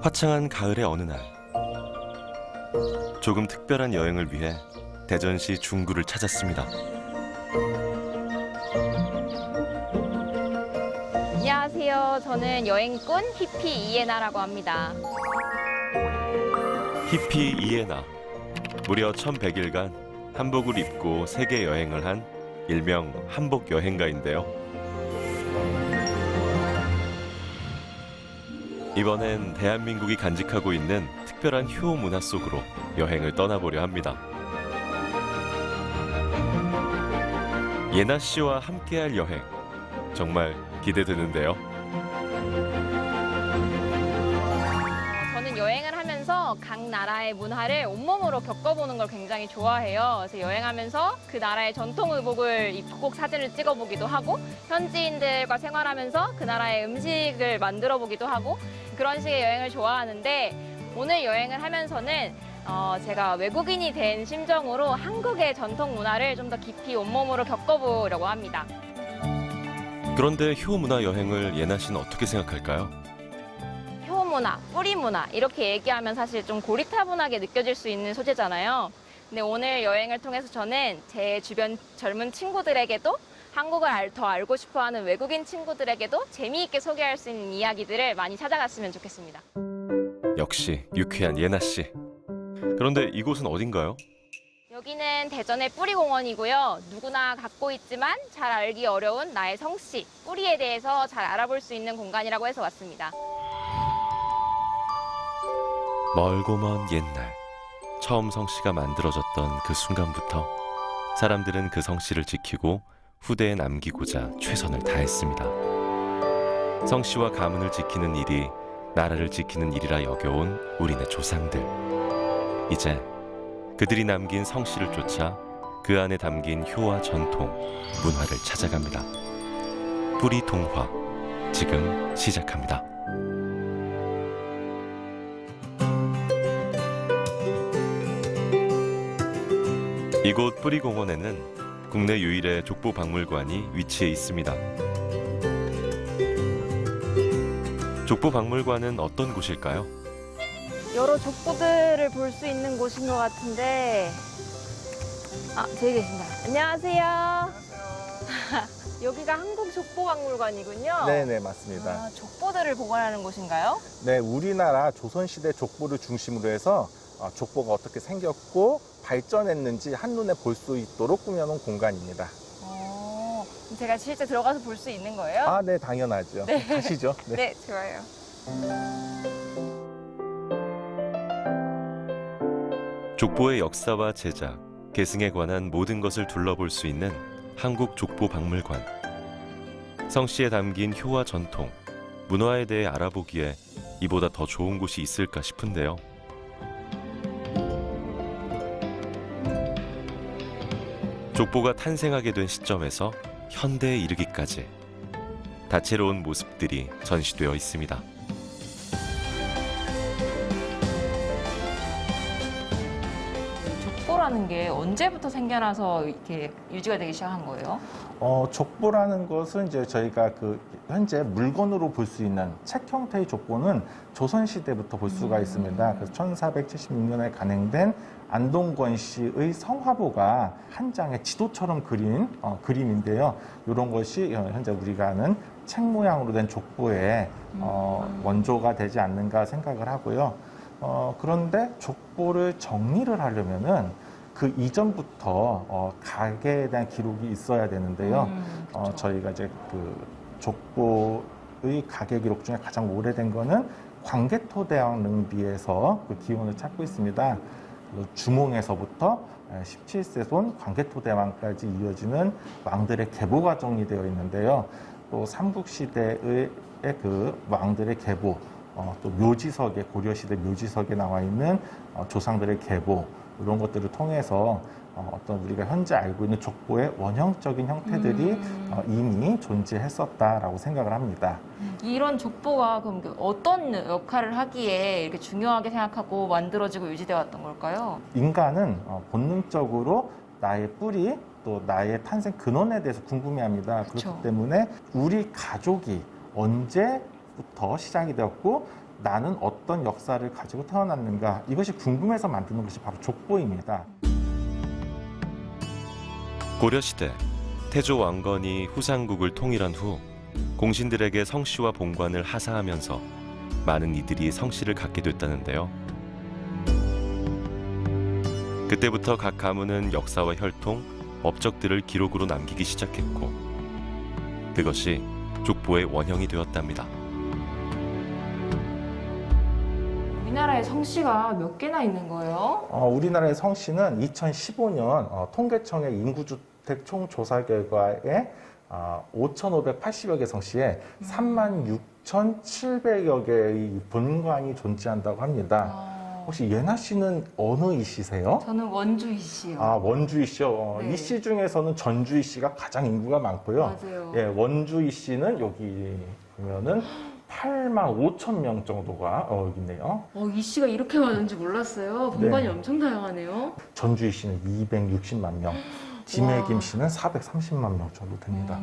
화창한 가을의 어느 날, 조금 특별한 여행을 위해 대전시 중구를 찾았습니다. 안녕하세요. 저는 여행꾼 히피 이에나라고 합니다. 히피 이에나. 무려 1100일간 한복을 입고 세계 여행을 한 일명 한복 여행가인데요. 이번엔 대한민국이 간직하고 있는 특별한 효 문화 속으로 여행을 떠나보려 합니다. 예나 씨와 함께할 여행, 정말 기대되는데요. 저는 여행을 하면서 각 나라의 문화를 온몸으로 겪어보는 걸 굉장히 좋아해요. 그래서 여행하면서 그 나라의 전통 의복을 입고 꼭 사진을 찍어보기도 하고, 현지인들과 생활하면서 그 나라의 음식을 만들어 보기도 하고, 그런 식의 여행을 좋아하는데, 오늘 여행을 하면서는 제가 외국인이 된 심정으로 한국의 전통 문화를 좀 더 깊이 온몸으로 겪어보려고 합니다. 그런데 효 문화 여행을 예나 씨는 어떻게 생각할까요? 효 문화, 뿌리 문화 이렇게 얘기하면 사실 좀 고리타분하게 느껴질 수 있는 소재잖아요. 근데 오늘 여행을 통해서 저는 제 주변 젊은 친구들에게도 한국을 더 알고 싶어하는 외국인 친구들에게도 재미있게 소개할 수 있는 이야기들을 많이 찾아갔으면 좋겠습니다. 역시 유쾌한 예나 씨. 그런데 이곳은 어딘가요? 여기는 대전의 뿌리공원이고요. 누구나 갖고 있지만 잘 알기 어려운 나의 성씨, 뿌리에 대해서 잘 알아볼 수 있는 공간이라고 해서 왔습니다. 멀고 먼 옛날, 처음 성씨가 만들어졌던 그 순간부터 사람들은 그 성씨를 지키고 후대에 남기고자 최선을 다했습니다. 성씨와 가문을 지키는 일이 나라를 지키는 일이라 여겨온 우리네 조상들. 이제 그들이 남긴 성씨를 쫓아 그 안에 담긴 효와 전통, 문화를 찾아갑니다. 뿌리 동화, 지금 시작합니다. 이곳 뿌리공원에는 국내 유일의 족보박물관이 위치해 있습니다. 족보박물관은 어떤 곳일까요? 여러 족보들을 볼 수 있는 곳인 것 같은데, 저기 계신다. 안녕하세요. 여기가 한국족보박물관이군요. 네네, 맞습니다. 족보들을 보관하는 곳인가요? 네, 우리나라 조선시대 족보를 중심으로 해서 족보가 어떻게 생겼고 발전했는지 한눈에 볼 수 있도록 꾸며놓은 공간입니다. 그럼 제가 실제 들어가서 볼 수 있는 거예요? 네, 당연하죠. 네. 가시죠. 네. 네, 좋아요. 족보의 역사와 제작, 계승에 관한 모든 것을 둘러볼 수 있는 한국족보박물관. 성씨에 담긴 효와 전통, 문화에 대해 알아보기에 이보다 더 좋은 곳이 있을까 싶은데요. 족보가 탄생하게 된 시점에서 현대에 이르기까지 다채로운 모습들이 전시되어 있습니다. 족보라는 게 언제부터 생겨나서 이렇게 유지가 되기 시작한 거예요? 족보라는 것은 이제 저희가 현재 물건으로 볼 수 있는 책 형태의 족보는 조선시대부터 볼 수가 있습니다. 그래서 1476년에 간행된 안동권 씨의 성화보가 한 장의 지도처럼 그린 그림인데요. 이런 것이 현재 우리가 아는 책 모양으로 된 족보의 원조가 되지 않는가 생각을 하고요. 그런데 족보를 정리를 하려면은 그 이전부터 가계에 대한 기록이 있어야 되는데요. 그렇죠. 저희가 이제 그 족보의 가계 기록 중에 가장 오래된 거는 광개토대왕 능비에서 그 기원을 찾고 있습니다. 주몽에서부터 17세손 광개토대왕까지 이어지는 왕들의 계보가 정리되어 있는데요. 또 삼국시대의 그 왕들의 계보, 또 묘지석에, 고려시대 묘지석에 나와 있는 조상들의 계보, 이런 것들을 통해서 어떤 우리가 현재 알고 있는 족보의 원형적인 형태들이 이미 존재했었다라고 생각을 합니다. 이런 족보가 그럼 어떤 역할을 하기에 이렇게 중요하게 생각하고 만들어지고 유지되어 왔던 걸까요? 인간은 본능적으로 나의 뿌리, 또 나의 탄생 근원에 대해서 궁금해합니다. 그쵸. 그렇기 때문에 우리 가족이 언제 부터 시작이 되었고 나는 어떤 역사를 가지고 태어났는가 이것이 궁금해서 만드는 것이 바로 족보입니다. 고려시대 태조 왕건이 후삼국을 통일한 후 공신들에게 성씨와 본관을 하사하면서 많은 이들이 성씨를 갖게 됐다는데요. 그때부터 각 가문은 역사와 혈통, 업적들을 기록으로 남기기 시작했고 그것이 족보의 원형이 되었답니다. 우리나라에 성씨가 몇 개나 있는 거예요? 우리나라의 성씨는 2015년 통계청의 인구주택 총조사 결과에 5,580여 개 성씨에 36,700여 개의 본관이 존재한다고 합니다. 혹시 예나 씨는 어느 이씨세요? 저는 원주이 씨요. 원주이 씨요. 네. 이씨 중에서는 전주이 씨가 가장 인구가 많고요. 맞아요. 예, 원주이 씨는 여기 보면은 8만 5천 명 정도가 있네요. 이 씨가 이렇게 많은지 몰랐어요. 본관이 엄청 다양하네요. 전주이 씨는 260만 명, 김혜김 씨는 430만 명 정도 됩니다.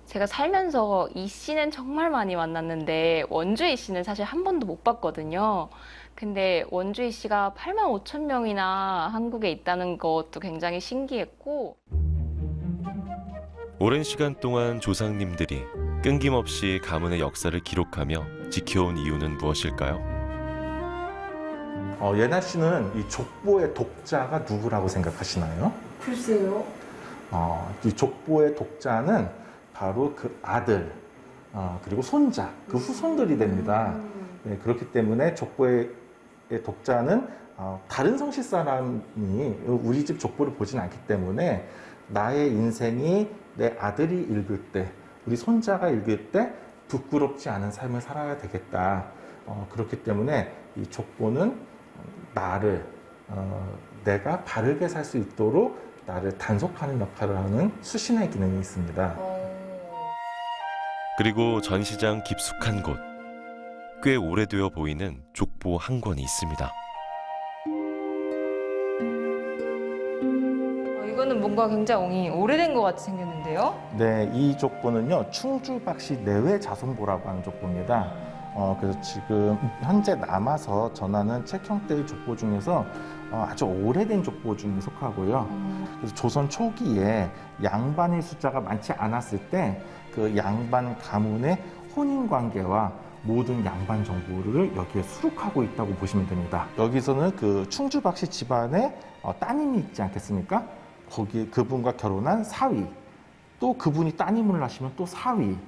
제가 살면서 이 씨는 정말 많이 만났는데 원주이 씨는 사실 한 번도 못 봤거든요. 근데 원주이 씨가 8만 5천 명이나 한국에 있다는 것도 굉장히 신기했고 오랜 시간 동안 조상님들이 끊김없이 가문의 역사를 기록하며 지켜온 이유는 무엇일까요? 예나 씨는 이 족보의 독자가 누구라고 생각하시나요? 글쎄요. 이 족보의 독자는 바로 그 아들, 그리고 손자, 그 후손들이 됩니다. 네, 그렇기 때문에 족보의 독자는 다른 성씨 사람이 우리 집 족보를 보진 않기 때문에 나의 인생이 내 아들이 읽을 때, 우리 손자가 읽을 때 부끄럽지 않은 삶을 살아야 되겠다. 그렇기 때문에 이 족보는 나를 내가 바르게 살 수 있도록 나를 단속하는 역할을 하는 수신의 기능이 있습니다. 그리고 전시장 깊숙한 곳, 꽤 오래되어 보이는 족보 한 권이 있습니다. 이거는 뭔가 굉장히 오래된 것 같이 생겼는데요. 네, 이 족보는요, 충주박씨 내외 자손보라고 하는 족보입니다. 그래서 지금 현재 남아서 전하는 책형태의 족보 중에서 아주 오래된 족보 중에 속하고요. 그래서 조선 초기에 양반의 숫자가 많지 않았을 때 그 양반 가문의 혼인 관계와 모든 양반 정보를 여기에 수록하고 있다고 보시면 됩니다. 여기서는 그 충주박씨 집안에 따님이 있지 않겠습니까? 거기 그분과 결혼한 사위, 또 그분이 따님을 낳으시면 또 사위,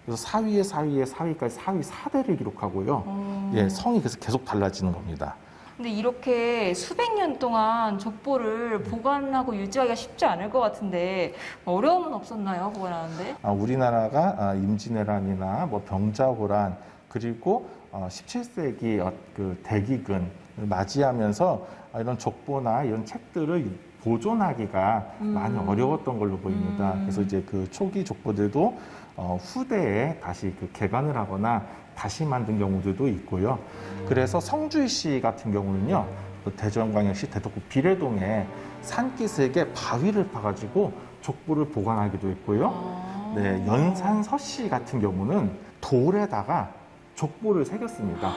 그래서 사위의 사위의 사위까지 사위 4대를 기록하고요. 예, 성이 그래서 계속 달라지는 겁니다. 근데 이렇게 수백 년 동안 족보를 보관하고 유지하기가 쉽지 않을 것 같은데 어려움은 없었나요? 보관하는데? 우리나라가 임진왜란이나 뭐 병자호란 그리고 17세기 그 대기근을 맞이하면서 이런 족보나 이런 책들을 보존하기가 많이 어려웠던 걸로 보입니다. 그래서 이제 그 초기 족보들도 후대에 다시 그 개관을 하거나 다시 만든 경우들도 있고요. 그래서 성주희 씨 같은 경우는요, 대전광역시 대덕구 비례동에 산기슭에 바위를 파가지고 족보를 보관하기도 했고요. 네, 연산서 씨 같은 경우는 돌에다가 족보를 새겼습니다.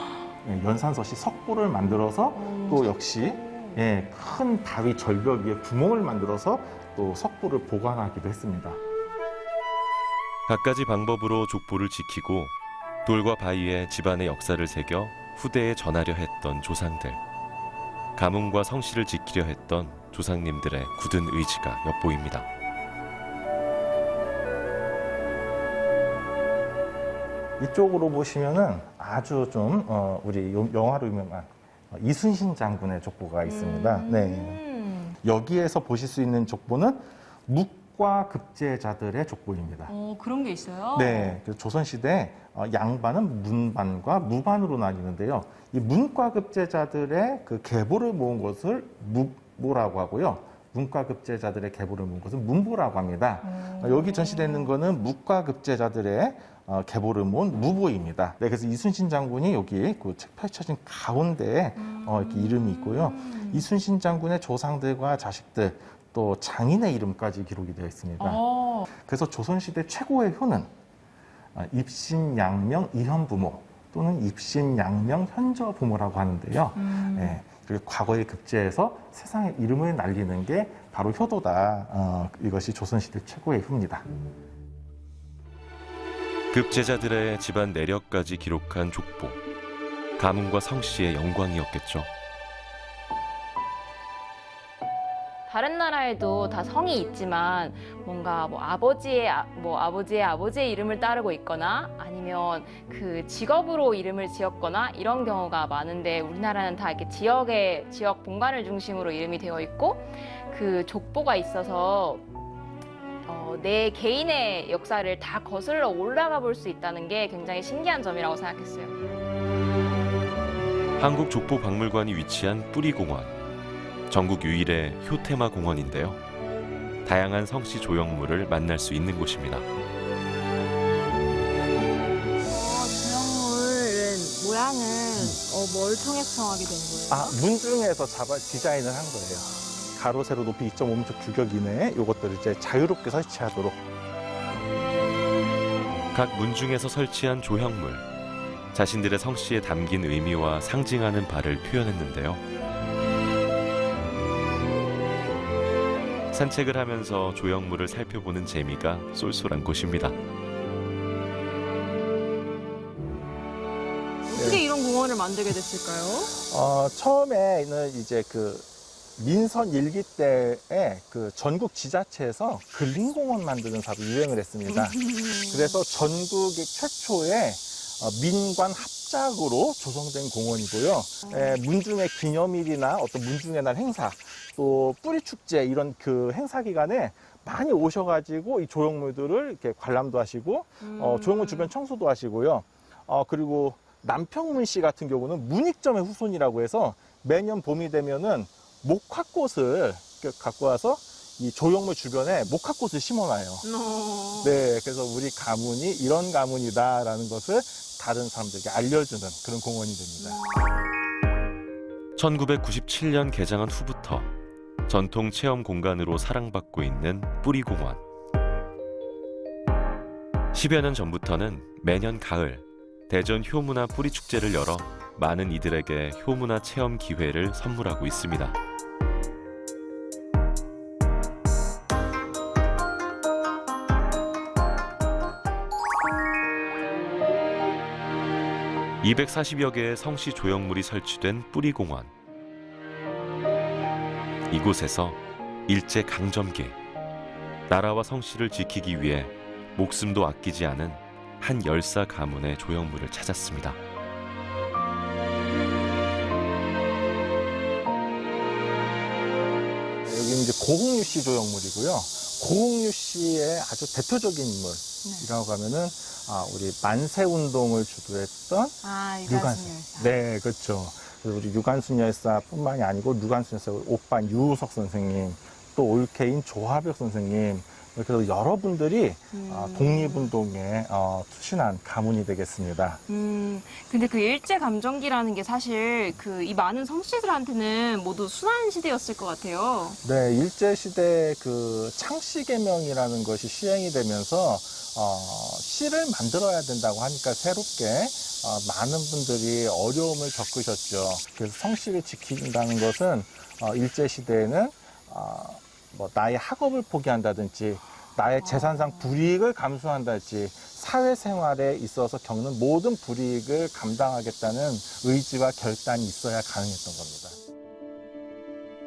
네, 연산서 씨 석보를 만들어서 또 역시 큰 바위 절벽 위에 구멍을 만들어서 또 석보를 보관하기도 했습니다. 갖가지 방법으로 족보를 지키고 돌과 바위에 집안의 역사를 새겨 후대에 전하려 했던 조상들. 가문과 성씨를 지키려 했던 조상님들의 굳은 의지가 엿보입니다. 이쪽으로 보시면은 아주 좀 우리 영화로 유명한 이순신 장군의 족보가 있습니다. 네. 여기에서 보실 수 있는 족보는 묵과 급제자들의 족보입니다. 그런 게 있어요? 네, 그래서 조선시대 양반은 문반과 무반으로 나뉘는데요. 이 문과급제자들의 그 계보를 모은 것을 묵보라고 하고요. 문과급제자들의 계보를 모은 것은 문보라고 합니다. 여기 전시되어 있는 거는 묵과급제자들의 계보를 모은 무보입니다. 네, 그래서 이순신 장군이 여기 그 책 펼쳐진 가운데에 이렇게 이름이 있고요. 이순신 장군의 조상들과 자식들 또 장인의 이름까지 기록이 되어 있습니다. 그래서 조선시대 최고의 효는 입신, 양명, 이현 부모 또는 입신양명 현저부모라고 하는데요. 예, 그리고 과거의 급제에서 세상의 이름을 날리는 게 바로 효도다. 이것이 조선시대 최고의 효입니다. 급제자들의 집안 내력까지 기록한 족보. 가문과 성씨의 영광이었겠죠. 다른 나라에도 다 성이 있지만 뭔가 아버지의 아버지의 이름을 따르고 있거나 아니면 그 직업으로 이름을 지었거나 이런 경우가 많은데 우리나라는 다 이렇게 지역 본관을 중심으로 이름이 되어 있고 그 족보가 있어서 내 개인의 역사를 다 거슬러 올라가 볼 수 있다는 게 굉장히 신기한 점이라고 생각했어요. 한국족보박물관이 위치한 뿌리공원. 전국 유일의 효테마 공원인데요. 다양한 성씨 조형물을 만날 수 있는 곳입니다. 조형물은 모양은 뭘 통해서 하게 된 거예요? 문중에서 디자인을 한 거예요. 가로, 세로, 높이 2.5m 규격 이내에 이것들을 이제 자유롭게 설치하도록. 각 문중에서 설치한 조형물. 자신들의 성씨에 담긴 의미와 상징하는 바를 표현했는데요. 산책을 하면서 조형물을 살펴보는 재미가 쏠쏠한 곳입니다. 어떻게 이런 공원을 만들게 됐을까요? 처음에는 이제 그 민선 1기 때에 그 전국 지자체에서 근린공원 만드는 사업이 유행을 했습니다. 그래서 전국의 최초의 민관 합작으로 조성된 공원이고요. 문중의 기념일이나 어떤 문중의 날 행사, 또 뿌리축제 이런 그 행사 기간에 많이 오셔가지고 이 조형물들을 이렇게 관람도 하시고 조형물 주변 청소도 하시고요. 그리고 남평문 씨 같은 경우는 문익점의 후손이라고 해서 매년 봄이 되면은 목화꽃을 갖고 와서 이 조형물 주변에 목화꽃을 심어놔요. 네, 그래서 우리 가문이 이런 가문이다라는 것을 다른 사람들에게 알려주는 그런 공원이 됩니다. 1997년 개장한 후부터 전통 체험 공간으로 사랑받고 있는 뿌리공원. 10여 년 전부터는 매년 가을 대전 효문화 뿌리축제를 열어 많은 이들에게 효문화 체험 기회를 선물하고 있습니다. (240여) 개의 성씨 조형물이 설치된 뿌리공원. 이곳에서 일제 강점기 나라와 성씨를 지키기 위해 목숨도 아끼지 않은 한 열사 가문의 조형물을 찾았습니다. 여기는 이제 고흥유 씨 조형물이고요. 고흥유 씨의 아주 대표적인 인물이라고 하면은 우리 만세운동을 주도했던 유관순. 네, 그렇죠. 그래서 우리 유관순 열사뿐만이 아니고 유관순 열사 오빠 유우석 선생님, 또 올케인 조화벽 선생님, 이렇게 해서 여러분들이 독립운동에 투신한 가문이 되겠습니다. 근데 그 일제 감정기라는 게 사실 이 많은 성씨들한테는 모두 순환 시대였을 것 같아요. 네, 일제 시대 그 창씨 개명이라는 것이 시행이 되면서 시를 만들어야 된다고 하니까 새롭게 많은 분들이 어려움을 겪으셨죠. 그래서 성씨를 지킨다는 것은 일제 시대에는 나의 학업을 포기한다든지 나의 재산상 불이익을 감수한다든지 사회생활에 있어서 겪는 모든 불이익을 감당하겠다는 의지와 결단이 있어야 가능했던 겁니다.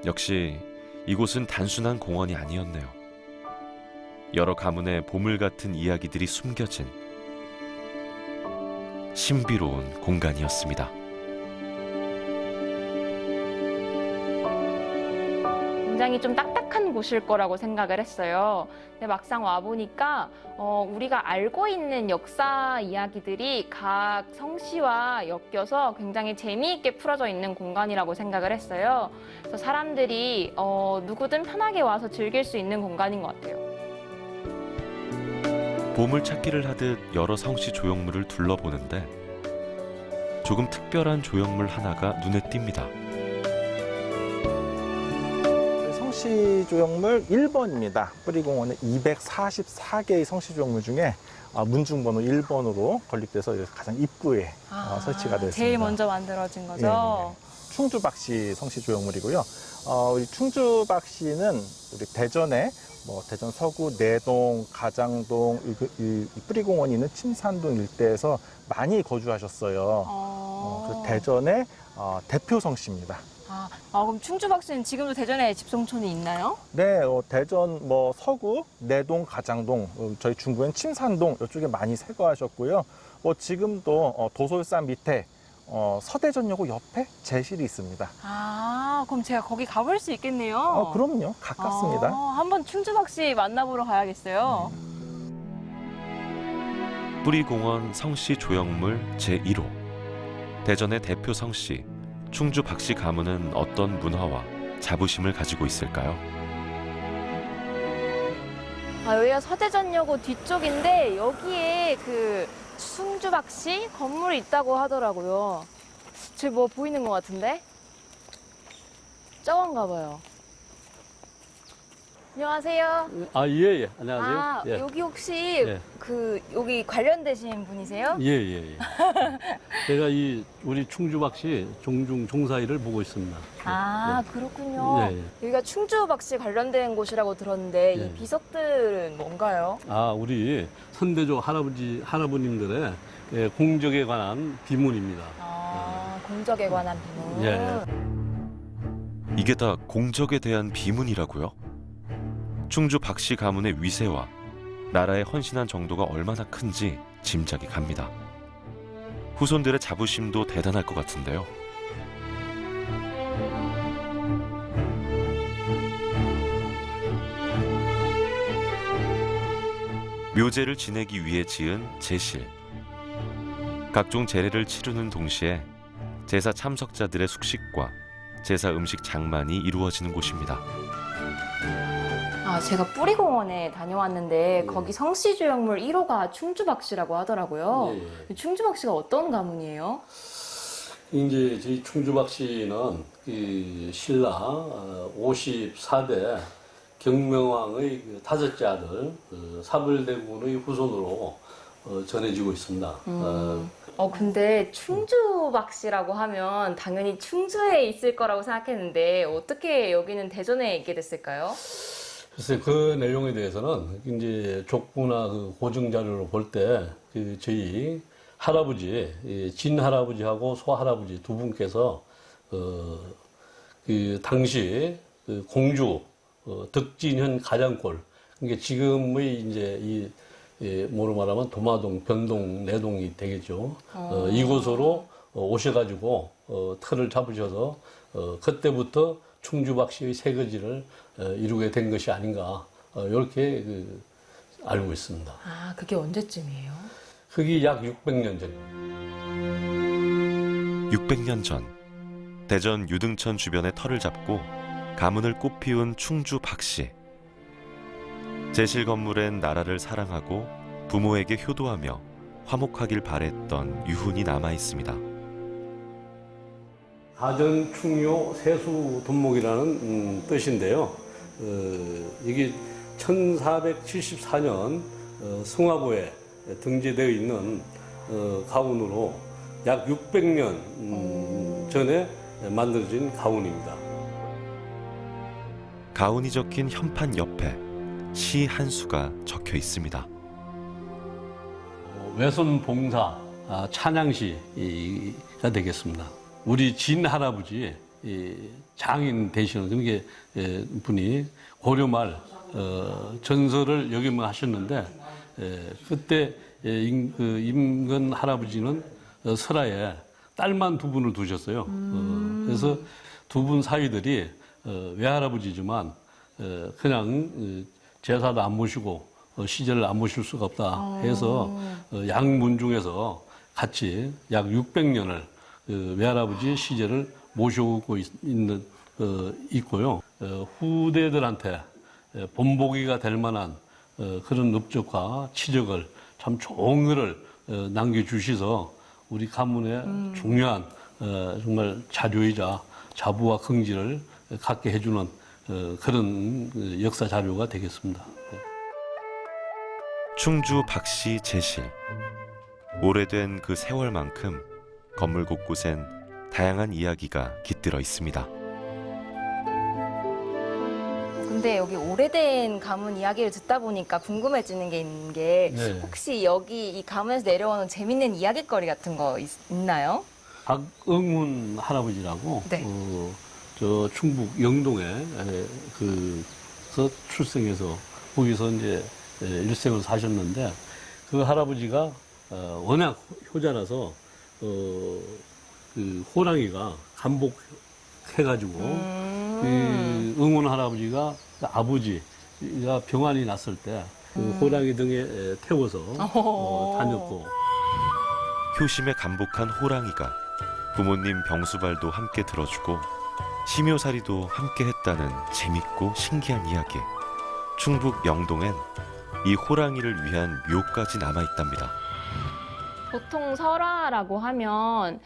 역시 이곳은 단순한 공원이 아니었네요. 여러 가문의 보물 같은 이야기들이 숨겨진 신비로운 공간이었습니다. 굉장히 좀 딱딱한 곳일 거라고 생각을 했어요. 근데 막상 와보니까 우리가 알고 있는 역사 이야기들이 각 성씨와 엮여서 굉장히 재미있게 풀어져 있는 공간이라고 생각을 했어요. 그래서 사람들이 누구든 편하게 와서 즐길 수 있는 공간인 것 같아요. 보물찾기를 하듯 여러 성씨 조형물을 둘러보는데 조금 특별한 조형물 하나가 눈에 띕니다. 성시조형물 1번입니다. 뿌리공원의 244개의 성시조형물 중에 문중번호 1번으로 건립돼서 가장 입구에 설치가 되어 있습니다. 제일 먼저 만들어진 거죠? 충주박씨 성시조형물이고요. 우리 충주박씨는 우리 대전에 대전 서구 내동, 가장동, 이 뿌리공원이 있는 침산동 일대에서 많이 거주하셨어요. 그 대전의 대표 성씨입니다. 그럼 충주박씨는 지금도 대전에 집성촌이 있나요? 네, 대전 서구, 내동, 가장동, 저희 중구엔 침산동 이쪽에 많이 세거하셨고요. 지금도 도솔산 밑에 서대전여고 옆에 제실이 있습니다. 그럼 제가 거기 가볼 수 있겠네요. 그럼요. 가깝습니다. 한번 충주박씨 만나보러 가야겠어요. 뿌리공원 성씨 조형물 제1호. 대전의 대표 성씨 충주 박씨 가문은 어떤 문화와 자부심을 가지고 있을까요? 여기가 서대전여고 뒤쪽인데 여기에 그 충주박씨 건물이 있다고 하더라고요. 저기 뭐 보이는 것 같은데? 저건가 봐요. 안녕하세요. 예. 안녕하세요. 예. 여기 혹시 예. 여기 관련되신 분이세요? 예. 제가 우리 충주박씨 종중 종사일을 보고 있습니다. 그렇군요. 예. 여기가 충주박씨 관련된 곳이라고 들었는데 예. 이 비석들은 뭔가요? 우리 선대조 할아버님들의 공적에 관한 비문입니다. 공적에 관한 비문. 예. 이게 다 공적에 대한 비문이라고요? 충주 박씨 가문의 위세와 나라에 헌신한 정도가 얼마나 큰지 짐작이 갑니다. 후손들의 자부심도 대단할 것 같은데요. 묘제를 지내기 위해 지은 제실. 각종 제례를 치르는 동시에 제사 참석자들의 숙식과 제사 음식 장만이 이루어지는 곳입니다. 제가 뿌리공원에 다녀왔는데 거기 성씨조형물 1호가 충주박씨라고 하더라고요. 충주박씨가 어떤 가문이에요? 이제 저희 충주박씨는 신라 54대 경명왕의 다섯째 아들 사불대군의 후손으로 전해지고 있습니다. 근데 충주박씨라고 하면 당연히 충주에 있을 거라고 생각했는데 어떻게 여기는 대전에 있게 됐을까요? 글쎄, 그 내용에 대해서는 이제 족부나 고증 자료를 볼 때 저희 할아버지, 진 할아버지하고 소 할아버지 두 분께서 당시 공주 덕진현 가장골, 그러니까 지금의 이제 뭐로 말하면 도마동, 변동, 내동이 되겠죠. 이곳으로 오셔가지고 터를 잡으셔서 그때부터 충주박씨의 세거지를 이루게 된 것이 아닌가 이렇게 알고 있습니다. 그게 언제쯤이에요? 그게 약 600년 전. 600년 전 대전 유등천 주변의 터를 잡고 가문을 꽃피운 충주 박씨. 제실 건물엔 나라를 사랑하고 부모에게 효도하며 화목하길 바랬던 유훈이 남아 있습니다. 가전 충요 세수 돈목이라는 뜻인데요. 이게 1474년 승화부에 등재되어 있는 가운으로 약 600년 전에 만들어진 가운입니다. 가운이 적힌 현판 옆에 시 한 수가 적혀 있습니다. 외손봉사 찬양시가 되겠습니다. 우리 진 할아버지 장인 되시는 그게 분이 고려 말 전설을 역임하셨는데 그때 임근 할아버지는 설화에 딸만 두 분을 두셨어요. 그래서 두 분 사위들이 외할아버지지만 그냥 제사도 안 모시고 시제를 안 모실 수가 없다 해서 양문중에서 같이 약 600년을 외할아버지 시제를 모셔오고 있고요. 후대들한테 본보기가 될 만한 그런 업적과 치적을 참 좋은 것을 남겨주셔서 우리 가문의 중요한 정말 자료이자 자부와 긍지를 갖게 해주는 그런 역사 자료가 되겠습니다. 충주 박씨 제실. 오래된 그 세월만큼 건물 곳곳엔 다양한 이야기가 깃들어 있습니다. 근데 여기 오래된 가문 이야기를 듣다 보니까 궁금해지는 게 있는 게 네. 혹시 여기 이 가문에서 내려오는 재밌는 이야깃거리 같은 거 있나요? 박응훈 할아버지라고 네. 저 충북 영동에 그서 출생해서 거기서 이제 일생을 사셨는데 그 할아버지가 워낙 효자라서 그 호랑이가 감복해가지고 그 응훈 할아버지가 아버지가 병환이 났을 때 그 호랑이 등에 태워서 다녔고 효심에 감복한 호랑이가 부모님 병수발도 함께 들어주고 심효살이도 함께 했다는 재밌고 신기한 이야기. 충북 영동엔 이 호랑이를 위한 묘까지 남아있답니다. 보통 설화라고 하면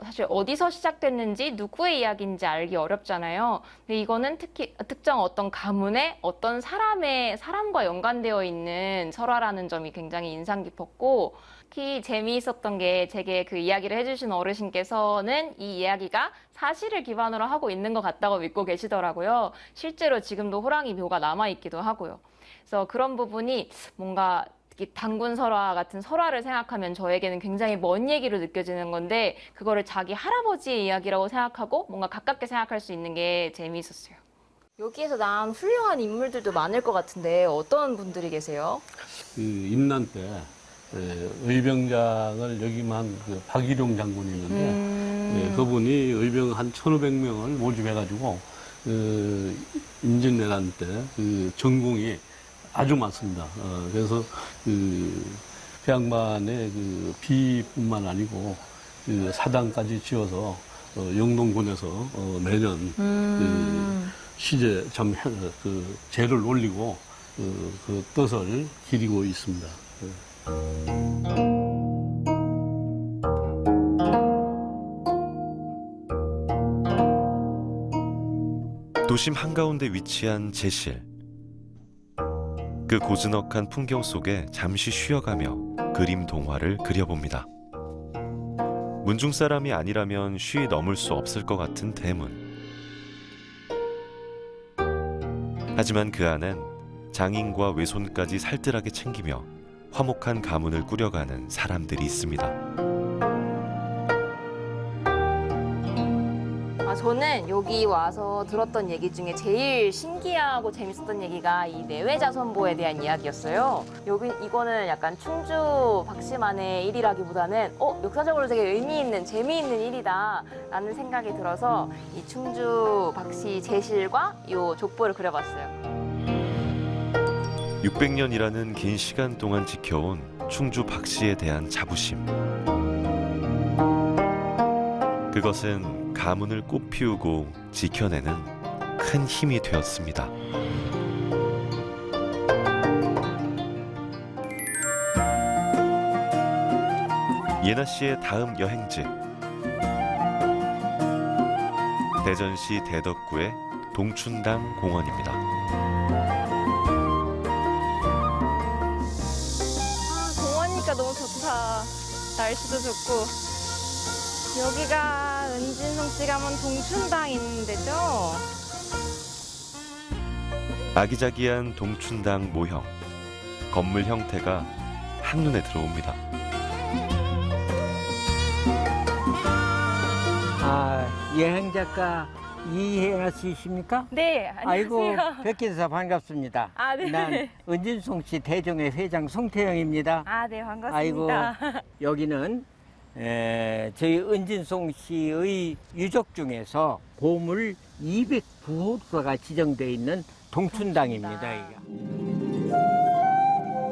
사실 어디서 시작됐는지 누구의 이야기인지 알기 어렵잖아요. 근데 이거는 특히 특정 어떤 가문의 어떤 사람과 연관되어 있는 설화라는 점이 굉장히 인상 깊었고, 특히 재미있었던 게 제게 그 이야기를 해주신 어르신께서는 이 이야기가 사실을 기반으로 하고 있는 것 같다고 믿고 계시더라고요. 실제로 지금도 호랑이 묘가 남아있기도 하고요. 그래서 그런 부분이 뭔가 단군 설화 같은 설화를 생각하면 저에게는 굉장히 먼 얘기로 느껴지는 건데, 그거를 자기 할아버지의 이야기라고 생각하고 뭔가 가깝게 생각할 수 있는 게 재미있었어요. 여기에서 나온 훌륭한 인물들도 많을 것 같은데 어떤 분들이 계세요? 그 임난 때 의병장을 역임한 그 박일용 장군이 있는데 그분이 의병 한 1,500명을 모집해가지고 임진왜란 때 그 전공이 아주 많습니다. 그래서 그 양반의 그 비뿐만 아니고 그 사당까지 지어서 영동군에서 매년 그 시제 그 제를 올리고 그 뜻을 기리고 있습니다. 도심 한가운데 위치한 제실. 그 고즈넉한 풍경 속에 잠시 쉬어가며 그림 동화를 그려봅니다. 문중 사람이 아니라면 쉬이 넘을 수 없을 것 같은 대문. 하지만 그 안엔 장인과 외손까지 살뜰하게 챙기며 화목한 가문을 꾸려가는 사람들이 있습니다. 저는 여기 와서 들었던 얘기 중에 제일 신기하고 재밌었던 얘기가 이 내외자손보에 대한 이야기였어요. 이거는 약간 충주 박씨만의 일이라기보다는 역사적으로 되게 의미 있는 재미있는 일이다라는 생각이 들어서 이 충주 박씨 제실과 이 족보를 그려봤어요. 600년이라는 긴 시간 동안 지켜온 충주 박씨에 대한 자부심. 그것은 가문을 꽃피우고 지켜내는 큰 힘이 되었습니다. 예나 씨의 다음 여행지. 대전시 대덕구의 동춘당 공원입니다. 공원이니까 너무 좋다. 날씨도 좋고. 여기가 은진송 씨 가문 동춘당 있는 데죠? 아기자기한 동춘당 모형. 건물 형태가 한눈에 들어옵니다. 여행작가 이혜나 씨이십니까? 네, 안녕하세요. 아이고, 뵙게 돼서 반갑습니다. 아, 네. 난 은진송 씨 대종회 회장 송태영입니다. 아, 네, 반갑습니다. 아이고, 여기는 저희 은진송 씨의 유적 중에서 보물 209호가가 지정되어 있는 동춘당입니다. 이게.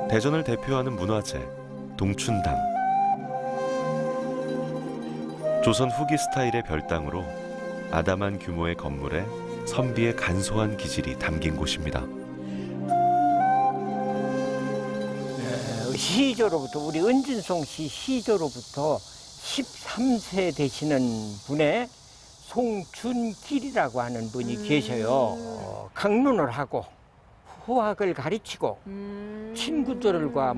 대전을 대표하는 문화재 동춘당. 조선 후기 스타일의 별당으로 아담한 규모의 건물에 선비의 간소한 기질이 담긴 곳입니다. 시조로부터 우리 은진송 씨 시조로부터 13세 되시는 분의 송준길이라고 하는 분이 계셔요. 강론을 하고 후학을 가르치고 친구들과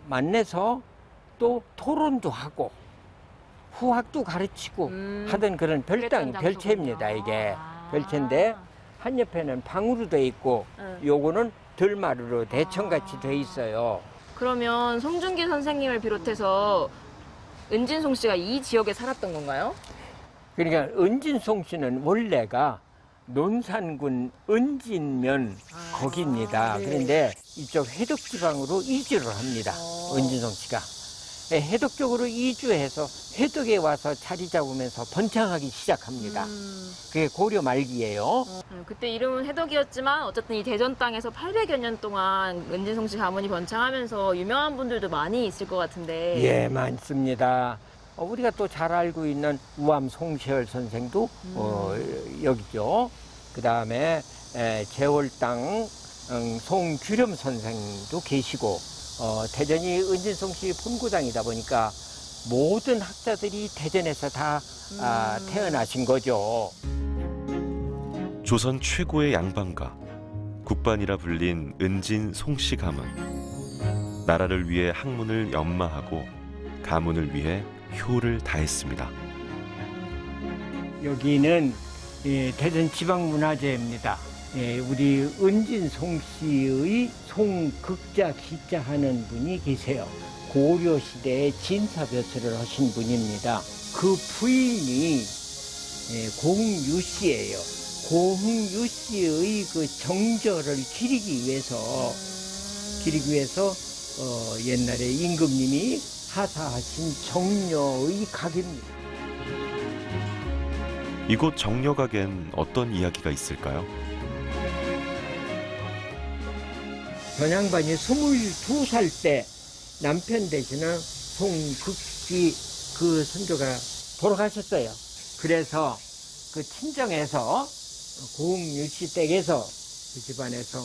만나서 또 토론도 하고 후학도 가르치고 하던 그런 별채입니다. 이게 별채인데 한 옆에는 방으로 돼 있고 요거는 들마루로 대청같이 돼 있어요. 그러면 송준기 선생님을 비롯해서 은진송 씨가 이 지역에 살았던 건가요? 그러니까 은진송 씨는 원래가 논산군 은진면 거기입니다. 그런데 이쪽 해덕 지방으로 이주를 합니다. 은진송 씨가. 해덕 쪽으로 이주해서 해덕에 와서 자리 잡으면서 번창하기 시작합니다. 그게 고려 말기예요. 그때 이름은 해덕이었지만 어쨌든 이 대전 땅에서 800여 년 동안 은진송 씨 가문이 번창하면서 유명한 분들도 많이 있을 것 같은데. 예, 많습니다. 우리가 또 잘 알고 있는 우암 송시열 선생도 여기죠. 그 다음에 제월당 송규렴 선생도 계시고, 대전이 은진송 씨 본고장이다 보니까 모든 학자들이 대전에서 다 태어나신 거죠. 조선 최고의 양반가, 국반이라 불린 은진 송씨 가문. 나라를 위해 학문을 연마하고 가문을 위해 효를 다했습니다. 여기는 대전 지방문화재입니다. 우리 은진송 씨의 송극자 기자 하는 분이 계세요. 고려시대에 진사벼슬을 하신 분입니다. 그 부인이 고흥유 씨예요. 고흥유 씨의 그 정절을 기리기 위해서 옛날에 임금님이 하사하신 정려의 각입니다. 이곳 정려각엔 어떤 이야기가 있을까요? 전양반이 22살 때 남편 되시는 송극지 그 선조가 돌아가셨어요. 그래서 그 친정에서 고흥유씨 댁에서 그 집안에서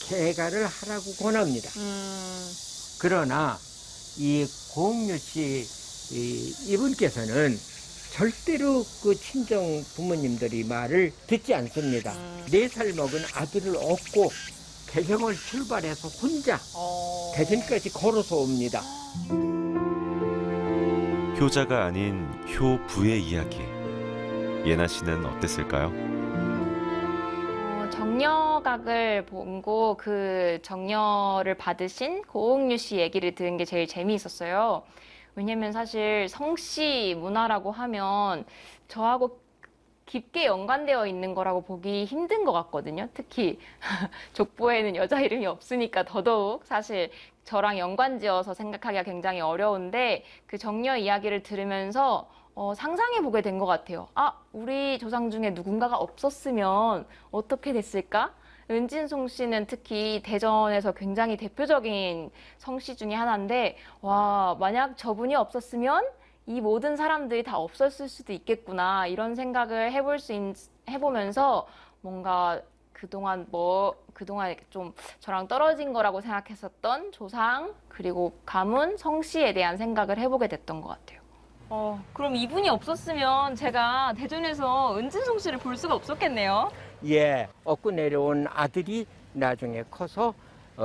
개가를 하라고 권합니다. 그러나 이 고흥유씨 이분께서는 절대로 그 친정 부모님들이 말을 듣지 않습니다. 4살 먹은 아들을 얻고 개경을 출발해서 혼자 대전까지 걸어서 옵니다. 효자가 아닌 효부의 이야기. 예나 씨는 어땠을까요? 정려각을 보고 그 정려를 받으신 고흥유 씨 얘기를 들은 게 제일 재미있었어요. 왜냐면 사실 성씨 문화라고 하면 저하고 깊게 연관되어 있는 거라고 보기 힘든 것 같거든요. 특히 족보에는 여자 이름이 없으니까 더더욱 사실 저랑 연관지어서 생각하기가 굉장히 어려운데 그 정려 이야기를 들으면서 상상해보게 된 것 같아요. 아, 우리 조상 중에 누군가가 없었으면 어떻게 됐을까? 은진송 씨는 특히 대전에서 굉장히 대표적인 성씨 중에 하나인데, 와, 만약 저분이 없었으면 이 모든 사람들이 다 없었을 수도 있겠구나, 이런 생각을 해보면서 뭔가 그동안 좀 저랑 떨어진 거라고 생각했었던 조상, 그리고 가문, 성씨에 대한 생각을 해보게 됐던 것 같아요. 그럼 이분이 없었으면 제가 대전에서 은진송 씨를 볼 수가 없었겠네요. 예, 얻고 내려온 아들이 나중에 커서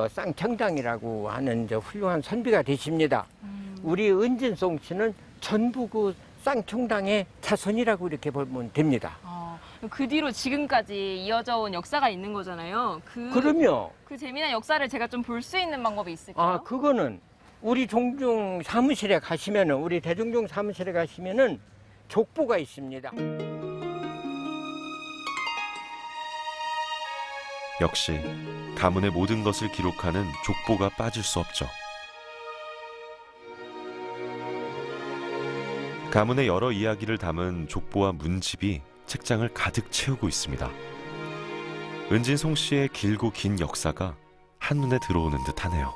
쌍청당이라고 하는 훌륭한 선비가 되십니다. 우리 은진송 씨는 전부 그 쌍청당의 자손이라고 이렇게 보면 됩니다. 그 뒤로 지금까지 이어져 온 역사가 있는 거잖아요. 그럼요. 그 재미난 역사를 제가 좀 볼 수 있는 방법이 있을까요? 그거는 우리 종중 사무실에 가시면은, 우리 대종종 사무실에 가시면은 족보가 있습니다. 역시 가문의 모든 것을 기록하는 족보가 빠질 수 없죠. 가문의 여러 이야기를 담은 족보와 문집이 책장을 가득 채우고 있습니다. 은진송 씨의 길고 긴 역사가 한눈에 들어오는 듯하네요.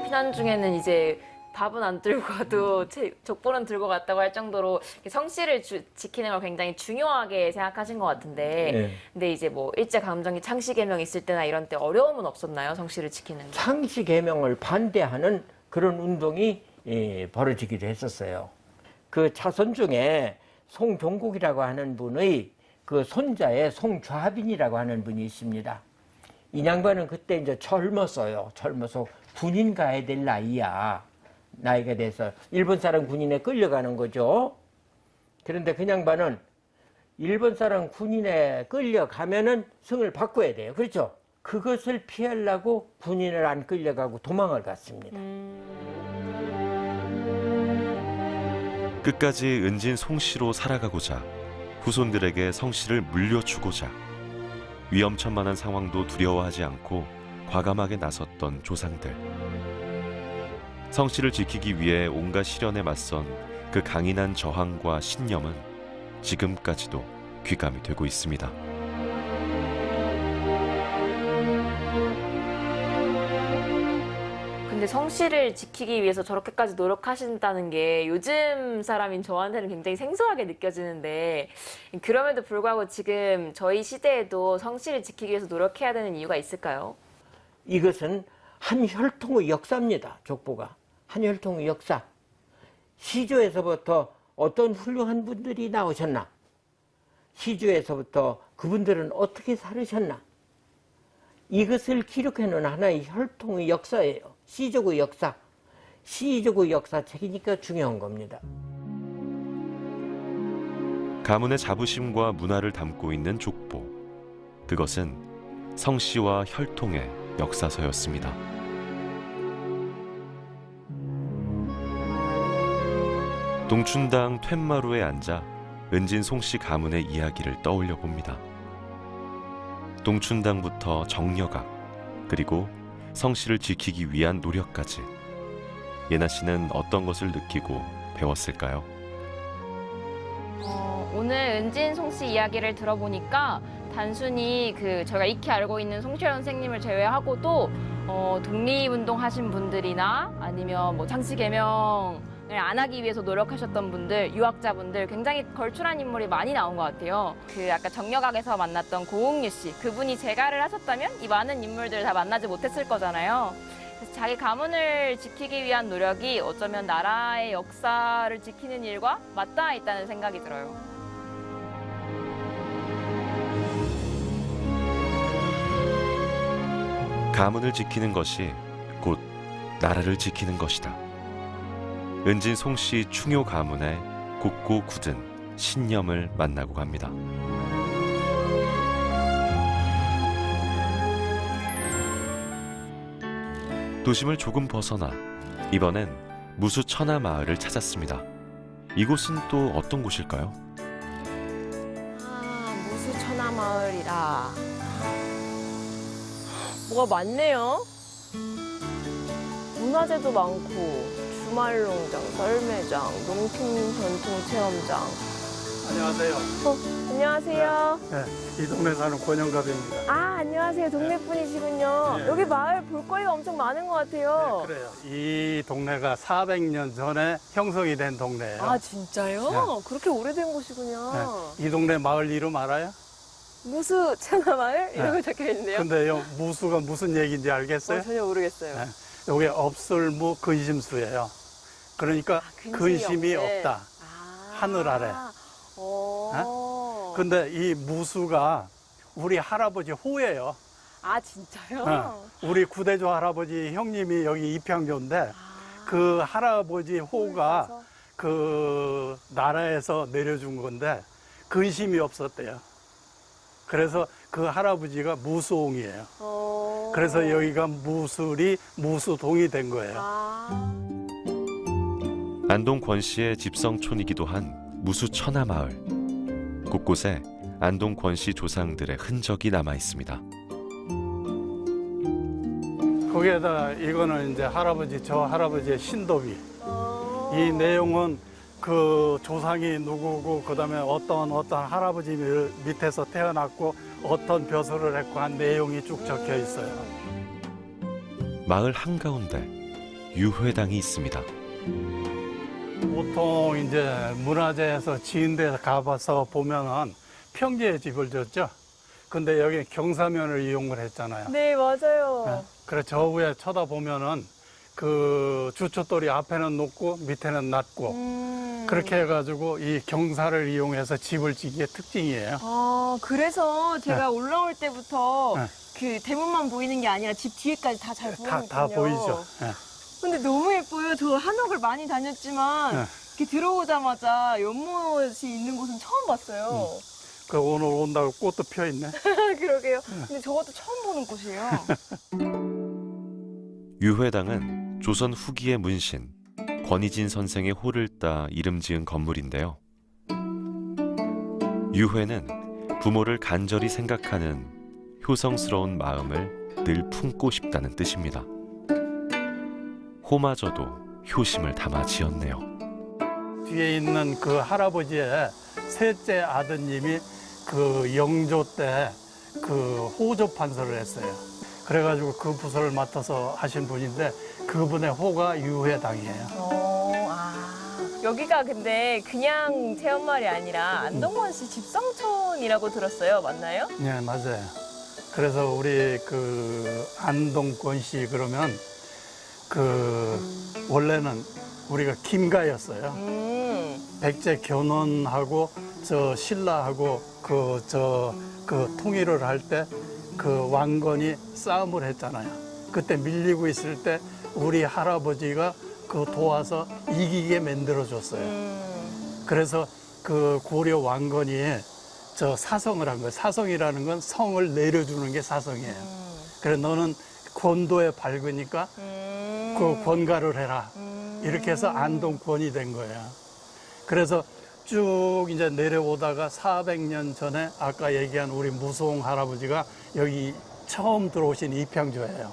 피난 중에는 이제 밥은 안 들고 가도 족보는 들고 갔다고 할 정도로 성씨를 지키는 걸 굉장히 중요하게 생각하신 것 같은데, 네. 근데 이제 뭐 일제강점기 창씨개명 있을 때나 이런 때 어려움은 없었나요? 성씨를 지키는 게? 창씨 개명을 반대하는 그런 운동이 벌어지기도 했었어요. 그 자손 중에 송종국이라고 하는 분의 그 손자의 송좌빈이라고 하는 분이 있습니다. 이 양반은 그때 이제 젊었어요. 젊어서 군인 가야 될 나이야. 나이가 돼서 일본 사람 군인에 끌려가는 거죠. 그런데 그 양반은 일본 사람 군인에 끌려가면은 승을 바꿔야 돼요. 그렇죠? 그것을 피하려고 군인을 안 끌려가고 도망을 갔습니다. 끝까지 은진 송씨로 살아가고자 후손들에게 성씨를 물려주고자 위험천만한 상황도 두려워하지 않고 과감하게 나섰던 조상들. 성씨를 지키기 위해 온갖 시련에 맞선 그 강인한 저항과 신념은 지금까지도 귀감이 되고 있습니다. 근데 성씨를 지키기 위해서 저렇게까지 노력하신다는 게 요즘 사람인 저한테는 굉장히 생소하게 느껴지는데, 그럼에도 불구하고 지금 저희 시대에도 성씨를 지키기 위해서 노력해야 되는 이유가 있을까요? 이것은 한 혈통의 역사입니다. 족보가. 한 혈통의 역사. 시조에서부터 어떤 훌륭한 분들이 나오셨나? 시조에서부터 그분들은 어떻게 살으셨나? 이것을 기록해놓은 하나의 혈통의 역사예요. 시족의 역사. 시족의 역사책이니까 중요한 겁니다. 가문의 자부심과 문화를 담고 있는 족보. 그것은 성씨와 혈통의 역사서였습니다. 동춘당 툇마루에 앉아 은진 송씨 가문의 이야기를 떠올려 봅니다. 동춘당부터 정려각, 그리고 성씨를 지키기 위한 노력까지 예나 씨는 어떤 것을 느끼고 배웠을까요? 오늘 은진 송씨 이야기를 들어보니까 단순히 저희가 익히 알고 있는 송시열 선생님을 제외하고도 독립운동 하신 분들이나 아니면 뭐 장씨 개명을 안 하기 위해서 노력하셨던 분들, 유학자분들 굉장히 걸출한 인물이 많이 나온 것 같아요. 아까 정려각에서 만났던 고흥유 씨, 그분이 재가를 하셨다면 이 많은 인물들을 다 만나지 못했을 거잖아요. 그래서 자기 가문을 지키기 위한 노력이 어쩌면 나라의 역사를 지키는 일과 맞닿아 있다는 생각이 들어요. 가문을 지키는 것이 곧 나라를 지키는 것이다. 은진 송씨 충효 가문의 굳고 굳은 신념을 만나고 갑니다. 도심을 조금 벗어나 이번엔 무수천하 마을을 찾았습니다. 이곳은 또 어떤 곳일까요? 무수천하 마을이라. 뭐가 많네요. 문화재도 많고, 주말농장, 썰매장, 농촌 전통 체험장. 안녕하세요. 안녕하세요. 네, 이 동네 사는 권영갑입니다. 아, 안녕하세요. 동네 분이시군요. 네. 여기 마을 볼거리가 엄청 많은 것 같아요. 네, 그래요. 이 동네가 400년 전에 형성이 된 동네예요. 아, 진짜요? 네. 그렇게 오래된 곳이군요. 네, 이 동네 마을 이름 알아요? 무수천하 마을? 이런 거 적혀 있는데요. 근데 요 무수가 무슨 얘기인지 알겠어요? 전혀 모르겠어요. 네, 요게 업설무 근심수예요. 그러니까 근심이 없다. 하늘 아래. 근데 이 무수가 우리 할아버지 호예요. 아, 진짜요? 네, 우리 구대조 할아버지 형님이 여기 입향조인데 그 할아버지 호가 그 나라에서 내려준 건데 근심이 없었대요. 그래서 그 할아버지가 무수옹이에요. 그래서 여기가 무술이 무수동이 된 거예요. 안동 권씨의 집성촌이기도 한 무수천하 마을. 곳곳에 안동 권씨 조상들의 흔적이 남아 있습니다. 거기에다 이거는 이제 저 할아버지의 신도비. 이 내용은 그 조상이 누구고 그다음에 어떤 할아버지 밑에서 태어났고 어떤 벼슬을 했고 한 내용이 쭉 적혀 있어요. 마을 한가운데 유회당이 있습니다. 보통 이제 문화재에서 지은 데 가봐서 보면은 평지에 집을 졌죠. 근데 여기 경사면을 이용을 했잖아요. 네, 맞아요. 네. 그래서 저 위에 쳐다보면은 그 주춧돌이 앞에는 높고 밑에는 낮고 그렇게 해가지고 이 경사를 이용해서 집을 짓기의 특징이에요. 아, 그래서 제가 올라올 때부터 네. 그 대문만 보이는 게 아니라 집 뒤에까지 다 잘 보이거든요. 다 보이죠. 예. 근데 너무 예뻐요. 저 한옥을 많이 다녔지만 네. 이렇게 들어오자마자 연못이 있는 곳은 처음 봤어요. 그 오늘 온다고 꽃도 펴 있네. 그러게요. 근데 저것도 처음 보는 곳이에요. 유회당은 조선 후기의 문신 권희진 선생의 호를 따 이름 지은 건물인데요. 유회는 부모를 간절히 생각하는 효성스러운 마음을 늘 품고 싶다는 뜻입니다. 호마저도 효심을 담아 지었네요. 뒤에 있는 그 할아버지의 셋째 아드님이 그 영조 때 그 호조 판서를 했어요. 그래가지고 그 부서를 맡아서 하신 분인데 그분의 호가 유회당이에요. 여기가 근데 그냥 체험마을이 아니라 안동권 씨 집성촌이라고 들었어요. 맞나요? 네, 맞아요. 그래서 우리 그 안동권 씨 그러면 그 원래는 우리가 김가였어요. 백제 견훤하고 저 신라하고 그 통일을 할 때 그 왕건이 싸움을 했잖아요. 그때 밀리고 있을 때 우리 할아버지가 그 도와서 이기게 만들어 줬어요. 그래서 그 고려 왕건이 저 사성을 한 거예요. 사성이라는 건 성을 내려주는 게 사성이에요. 그래 너는 권도에 밝으니까 그 권가를 해라. 이렇게 해서 안동권이 된 거예요. 그래서 쭉 이제 내려오다가 400년 전에 아까 얘기한 우리 무송 할아버지가 여기 처음 들어오신 입향조예요.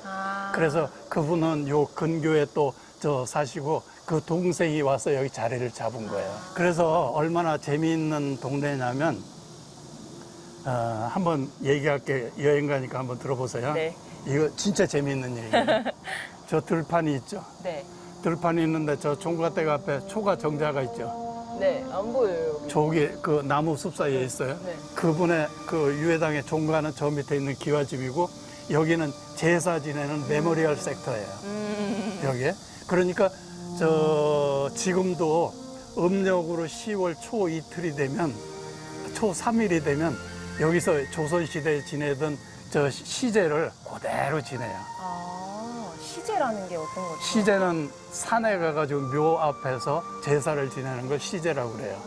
그래서 그분은 요 근교에 또 저 사시고 그 동생이 와서 여기 자리를 잡은 거예요. 그래서 얼마나 재미있는 동네냐면 한번 얘기할게. 여행 가니까 한번 들어보세요. 네. 이거 진짜 재미있는 얘기예요. 저 들판이 있죠. 네. 들판이 있는데 저 종갓댁 앞에 초가 정자가 있죠. 네, 안 보여요. 여기. 저기 그 나무 숲 사이에 있어요. 네. 그분의 그 유해당의 종가는 저 밑에 있는 기와집이고 여기는 제사 지내는 메모리얼 섹터예요. 여기에. 그러니까 저 지금도 음력으로 10월 초 이틀이 되면 초 3일이 되면 여기서 조선시대에 지내던 저 시제를 그대로 지내요. 시제라는 게 어떤 거죠? 시제는 산에 가가지고 묘 앞에서 제사를 지내는 걸 시제라고 그래요.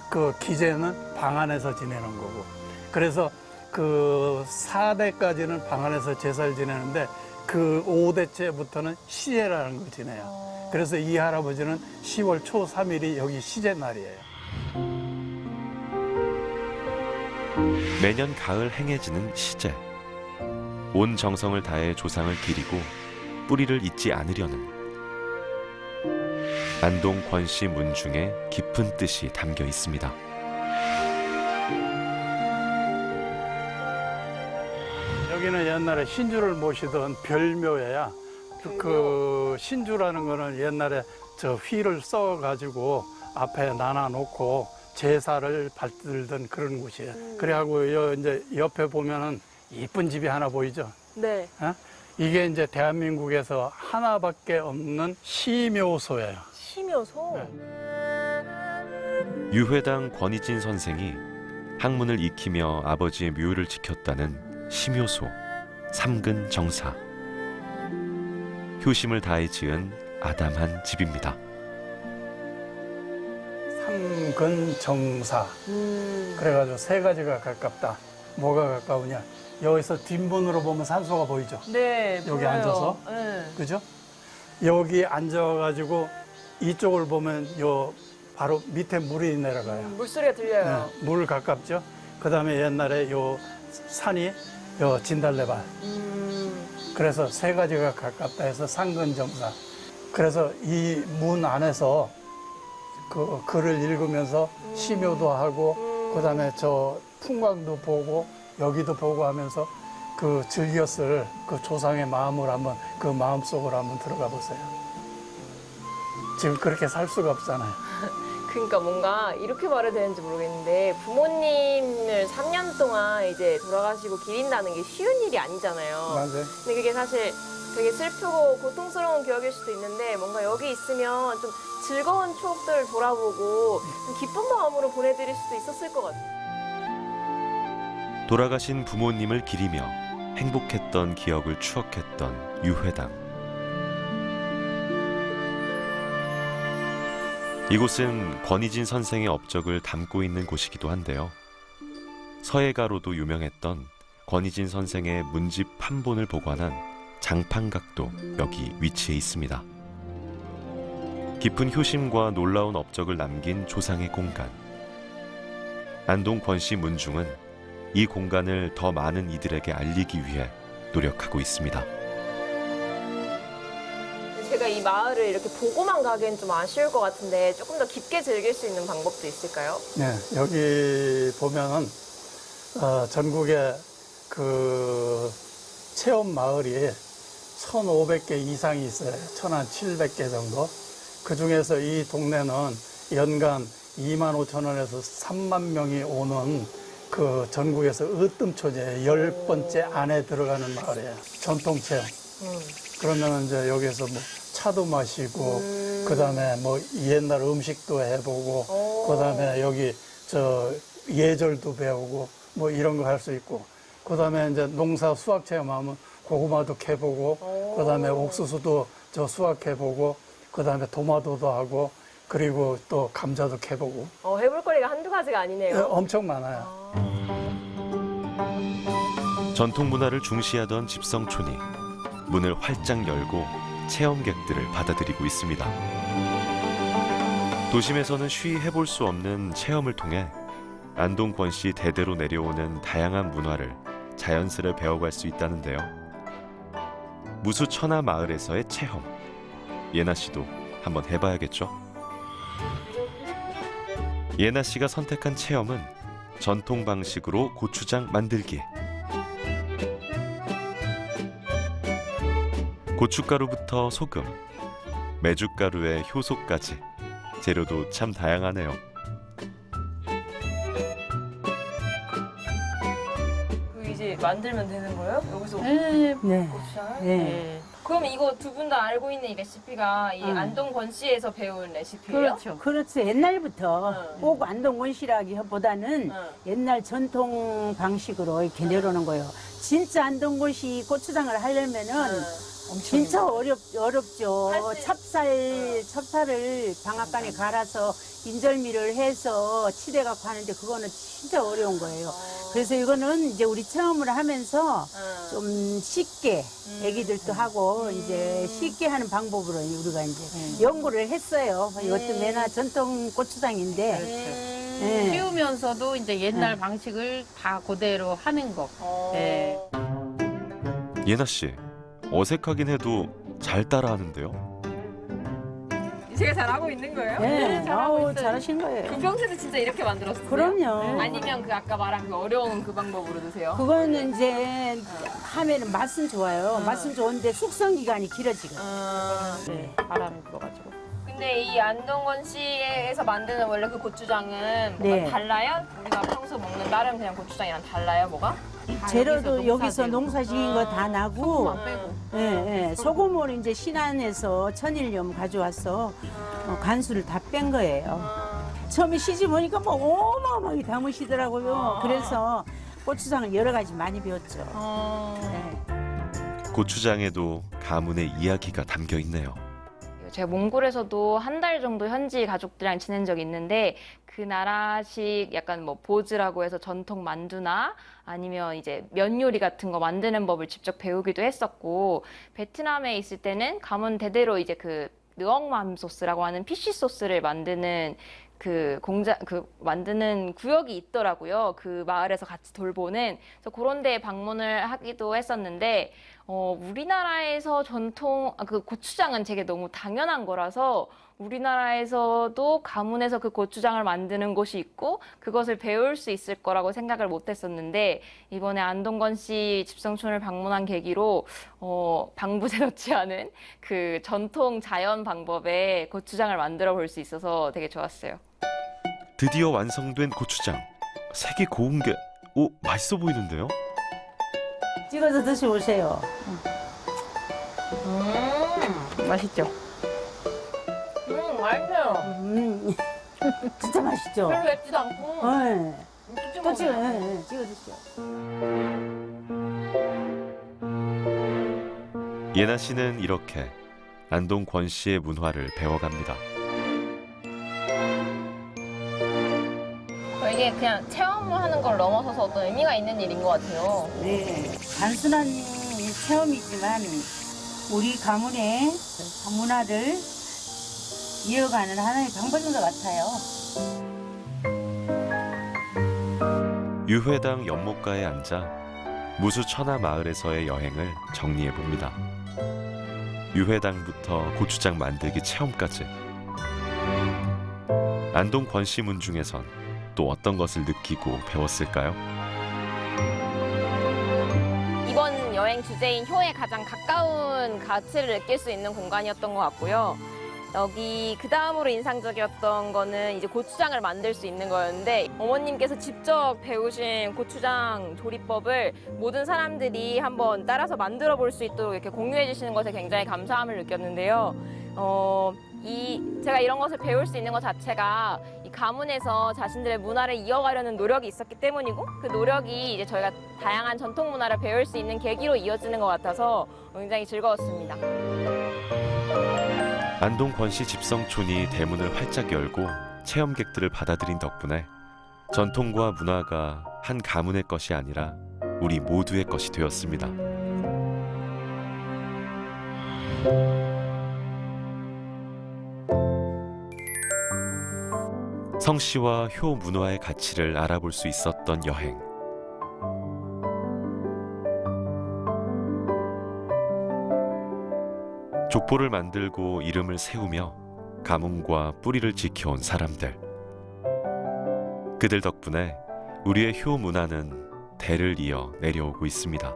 그 기제는 방 안에서 지내는 거고. 그래서 그 4대까지는 방 안에서 제사를 지내는데 그 5대째부터는 시제라는 걸 지내요. 그래서 이 할아버지는 10월 초 3일이 여기 시제 날이에요. 매년 가을 행해지는 시제. 온 정성을 다해 조상을 기리고 뿌리를 잊지 않으려는 안동 권씨 문중에 깊은 뜻이 담겨 있습니다. 여기는 옛날에 신주를 모시던 별묘예요. 그 신주라는 거는 옛날에 저 휘를 써가지고 앞에 나눠놓고 제사를 받들던 그런 곳이에요. 그래가지고 이제 옆에 보면은 이쁜 집이 하나 보이죠? 네. 어? 이게 이제 대한민국에서 하나밖에 없는 시묘소예요. 시묘소? 유회당 권희진 선생이 학문을 익히며 아버지의 묘를 지켰다는 심효소, 삼근 정사. 효심을 다해 지은 아담한 집입니다. 삼근 정사. 그래가지고 세 가지가 가깝다. 뭐가 가까우냐? 여기서 뒷문으로 보면 산소가 보이죠? 네, 여기 보여요. 앉아서? 네. 그죠? 여기 앉아가지고 이쪽을 보면 요 바로 밑에 물이 내려가요. 물소리가 들려요. 네, 물 가깝죠? 그 다음에 옛날에 요 산이 요 진달래밭. 그래서 세 가지가 가깝다 해서 상근정사. 그래서 이 문 안에서 그 글을 읽으면서 심효도 하고, 그 다음에 저 풍광도 보고, 여기도 보고 하면서 그 즐겼을 그 조상의 마음을 한번, 그 마음속으로 한번 들어가 보세요. 지금 그렇게 살 수가 없잖아요. 그러니까 뭔가 이렇게 말해야 되는지 모르겠는데 부모님을 3년 동안 이제 돌아가시고 기린다는 게 쉬운 일이 아니잖아요. 맞아요. 근데 그게 사실 되게 슬프고 고통스러운 기억일 수도 있는데 뭔가 여기 있으면 좀 즐거운 추억들을 돌아보고 좀 기쁜 마음으로 보내드릴 수도 있었을 것 같아요. 돌아가신 부모님을 기리며 행복했던 기억을 추억했던 유회당. 이곳은 권희진 선생의 업적을 담고 있는 곳이기도 한데요. 서예가로도 유명했던 권희진 선생의 문집 판본을 보관한 장판각도 여기 위치해 있습니다. 깊은 효심과 놀라운 업적을 남긴 조상의 공간. 안동 권씨 문중은 이 공간을 더 많은 이들에게 알리기 위해 노력하고 있습니다. 제가 이 마을을 이렇게 보고만 가기엔 좀 아쉬울 것 같은데 조금 더 깊게 즐길 수 있는 방법도 있을까요? 네, 여기 보면은 전국에 그 체험 마을이 1,500개 이상이 있어요. 1,700개 정도. 그 중에서 이 동네는 연간 25,000원에서 3만 명이 오는 그 전국에서 으뜸초제 10번째 안에 들어가는 마을이에요. 전통체험. 그러면 이제 여기서 뭐 차도 마시고, 그 다음에 뭐 옛날 음식도 해보고, 그 다음에 여기 예절도 배우고, 뭐 이런 거 할 수 있고, 그 다음에 이제 농사 수확 체험하면 고구마도 캐보고, 그 다음에 옥수수도 수확해보고, 그 다음에 도마도도 하고, 그리고 또 감자도 캐보고. 해볼 거리가 한두 가지가 아니네요. 네, 엄청 많아요. 전통 문화를 중시하던 집성촌이 문을 활짝 열고 체험객들을 받아들이고 있습니다. 도심에서는 쉬이 해볼 수 없는 체험을 통해 안동 권씨 대대로 내려오는 다양한 문화를 자연스레 배워갈 수 있다는데요. 무수 천하 마을에서의 체험. 예나 씨도 한번 해봐야겠죠? 예나 씨가 선택한 체험은 전통 방식으로 고추장 만들기. 고춧가루부터 소금, 메주가루에 효소까지 재료도 참 다양하네요. 이제 만들면 되는 거예요? 여기서 네. 고추장을? 네. 그럼 이거 두 분 다 알고 있는 이 레시피가 이 안동 권씨에서 배운 레시피예요? 그렇죠. 그렇죠. 옛날부터 꼭 안동곤씨라기보다는 옛날 전통 방식으로 이렇게 내려오는 거예요. 진짜 안동곤씨 고추장을 하려면은 진짜 어렵죠. 찹쌀을 방앗간에 갈아서 인절미를 해서 치대갖고 하는데 그거는 진짜 어려운 거예요. 그래서 이거는 이제 우리 체험을 하면서 좀 쉽게 애기들도 하고 이제 쉽게 하는 방법으로 우리가 이제 연구를 했어요. 이것도 메나 전통 고추장인데. 네. 키우면서도 이제 옛날 방식을 다 그대로 하는 거. 네. 예나 씨, 어색하긴 해도 잘 따라하는데요. 제가 잘하고 있는 거예요? 네, 잘하고 있어요. 잘하신 거예요. 그 평소에도 진짜 이렇게 만들었어요? 그럼요. 아니면 그 아까 말한 그 어려운 그 방법으로 드세요? 그거는 이제 하면은 맛은 좋아요. 맛은 좋은데 숙성 기간이 길어지고. 네, 바람이 불어가지고. 근데 이 안동권 씨에서 만드는 원래 그 고추장은 뭐가 네. 달라요? 우리가 평소 먹는 다른 그냥 고추장이랑 달라요, 뭐가? 재료도 여기서 농사재료. 농사지은 거 다 나고, 소금만 빼고. 소금을 이제 신안에서 천일염 가져와서 간수를 다 뺀 거예요. 처음에 시집 오니까 뭐 어마어마하게 담으시더라고요. 그래서 고추장을 여러 가지 많이 배웠죠. 네. 고추장에도 가문의 이야기가 담겨 있네요. 제가 몽골에서도 한 달 정도 현지 가족들이랑 지낸 적이 있는데 그 나라식 약간 뭐 보즈라고 해서 전통 만두나 아니면 이제 면 요리 같은 거 만드는 법을 직접 배우기도 했었고 베트남에 있을 때는 가문 대대로 이제 그 느엉맘 소스라고 하는 피쉬 소스를 만드는 만드는 구역이 있더라고요. 그 마을에서 같이 돌보는. 그래서 그런 데 방문을 하기도 했었는데, 우리나라에서 그 고추장은 되게 너무 당연한 거라서 우리나라에서도 가문에서 그 고추장을 만드는 곳이 있고 그것을 배울 수 있을 거라고 생각을 못 했었는데 이번에 안동건 씨 집성촌을 방문한 계기로 방부제 넣지 않은 그 전통 자연 방법의 고추장을 만들어 볼 수 있어서 되게 좋았어요. 드디어 완성된 고추장. 색이 고운 게, 맛있어 보이는데요? 찍어서 드셔보세요. 맛있죠? 맛있어요. 진짜 맛있죠? 별로 맵지도 않고. 네. 또 찍어, 먹어요. 네, 찍어주세요. 예나 씨는 이렇게 안동 권 씨의 문화를 배워갑니다. 이게 그냥 체험하는 걸 넘어서서 어떤 의미가 있는 일인 것 같아요. 네, 단순한 체험이지만 우리 가문의 문화를 이어가는 하나의 방법인 것 같아요. 유회당 연못가에 앉아 무수 천하 마을에서의 여행을 정리해 봅니다. 유회당부터 고추장 만들기 체험까지. 안동 권씨문 중에선 또 어떤 것을 느끼고 배웠을까요? 이번 여행 주제인 효에 가장 가까운 가치를 느낄 수 있는 공간이었던 것 같고요. 여기 그 다음으로 인상적이었던 거는 이제 고추장을 만들 수 있는 거였는데 어머님께서 직접 배우신 고추장 조리법을 모든 사람들이 한번 따라서 만들어 볼 수 있도록 이렇게 공유해 주시는 것에 굉장히 감사함을 느꼈는데요. 제가 이런 것을 배울 수 있는 것 자체가 이 가문에서 자신들의 문화를 이어가려는 노력이 있었기 때문이고 그 노력이 이제 저희가 다양한 전통 문화를 배울 수 있는 계기로 이어지는 것 같아서 굉장히 즐거웠습니다. 안동 권씨 집성촌이 대문을 활짝 열고 체험객들을 받아들인 덕분에 전통과 문화가 한 가문의 것이 아니라 우리 모두의 것이 되었습니다. 성씨와 효 문화의 가치를 알아볼 수 있었던 여행. 족보를 만들고 이름을 세우며 가문과 뿌리를 지켜온 사람들. 그들 덕분에 우리의 효 문화는 대를 이어 내려오고 있습니다.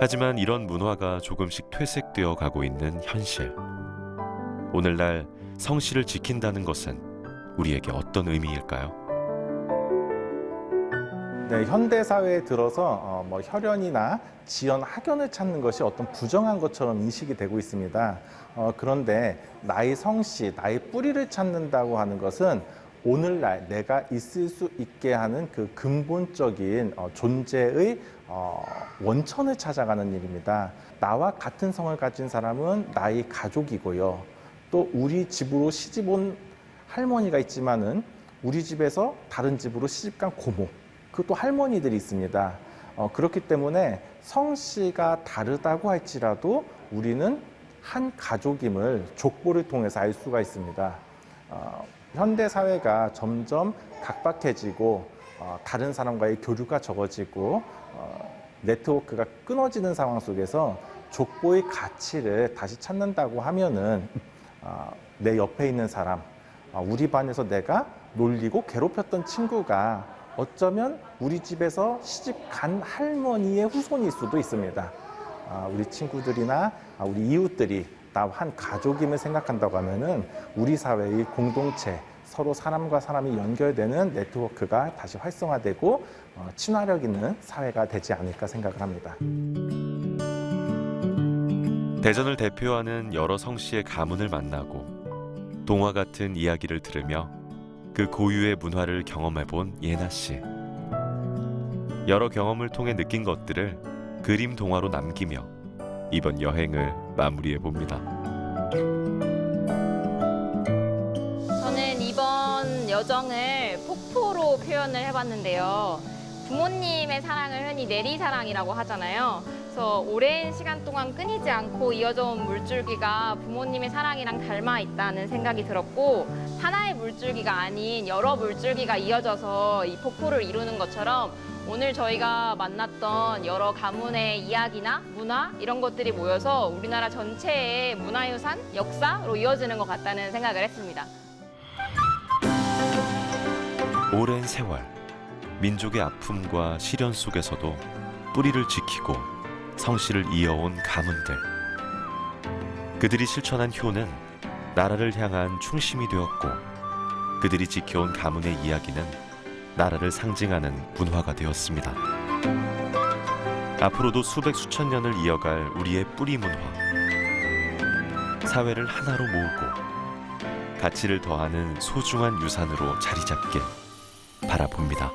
하지만 이런 문화가 조금씩 퇴색되어 가고 있는 현실. 오늘날 성씨를 지킨다는 것은 우리에게 어떤 의미일까요? 네, 현대 사회에 들어서 혈연이나 지연, 학연을 찾는 것이 어떤 부정한 것처럼 인식이 되고 있습니다. 그런데 나의 성씨, 나의 뿌리를 찾는다고 하는 것은 오늘날 내가 있을 수 있게 하는 그 근본적인 존재의 원천을 찾아가는 일입니다. 나와 같은 성을 가진 사람은 나의 가족이고요. 또 우리 집으로 시집 온 할머니가 있지만은 우리 집에서 다른 집으로 시집간 고모, 그것도 할머니들이 있습니다. 그렇기 때문에 성씨가 다르다고 할지라도 우리는 한 가족임을 족보를 통해서 알 수가 있습니다. 현대 사회가 점점 각박해지고 다른 사람과의 교류가 적어지고 네트워크가 끊어지는 상황 속에서 족보의 가치를 다시 찾는다고 하면은 내 옆에 있는 사람, 우리 반에서 내가 놀리고 괴롭혔던 친구가 어쩌면 우리 집에서 시집 간 할머니의 후손일 수도 있습니다. 우리 친구들이나 우리 이웃들이 나 한 가족임을 생각한다고 하면은 우리 사회의 공동체, 서로 사람과 사람이 연결되는 네트워크가 다시 활성화되고 친화력 있는 사회가 되지 않을까 생각을 합니다. 대전을 대표하는 여러 성씨의 가문을 만나고 동화 같은 이야기를 들으며 그 고유의 문화를 경험해본 예나 씨. 여러 경험을 통해 느낀 것들을 그림 동화로 남기며 이번 여행을 마무리해 봅니다. 저는 이번 여정을 폭포로 표현을 해봤는데요. 부모님의 사랑을 흔히 내리사랑이라고 하잖아요. 그래서 오랜 시간 동안 끊이지 않고 이어져 온 물줄기가 부모님의 사랑이랑 닮아 있다는 생각이 들었고 하나의 물줄기가 아닌 여러 물줄기가 이어져서 이 폭포를 이루는 것처럼 오늘 저희가 만났던 여러 가문의 이야기나 문화 이런 것들이 모여서 우리나라 전체의 문화유산, 역사로 이어지는 것 같다는 생각을 했습니다. 오랜 세월, 민족의 아픔과 시련 속에서도 뿌리를 지키고 성씨를 이어온 가문들. 그들이 실천한 효는 나라를 향한 충심이 되었고 그들이 지켜온 가문의 이야기는 나라를 상징하는 문화가 되었습니다. 앞으로도 수백 수천 년을 이어갈 우리의 뿌리 문화. 사회를 하나로 모으고 가치를 더하는 소중한 유산으로 자리 잡길 바라봅니다.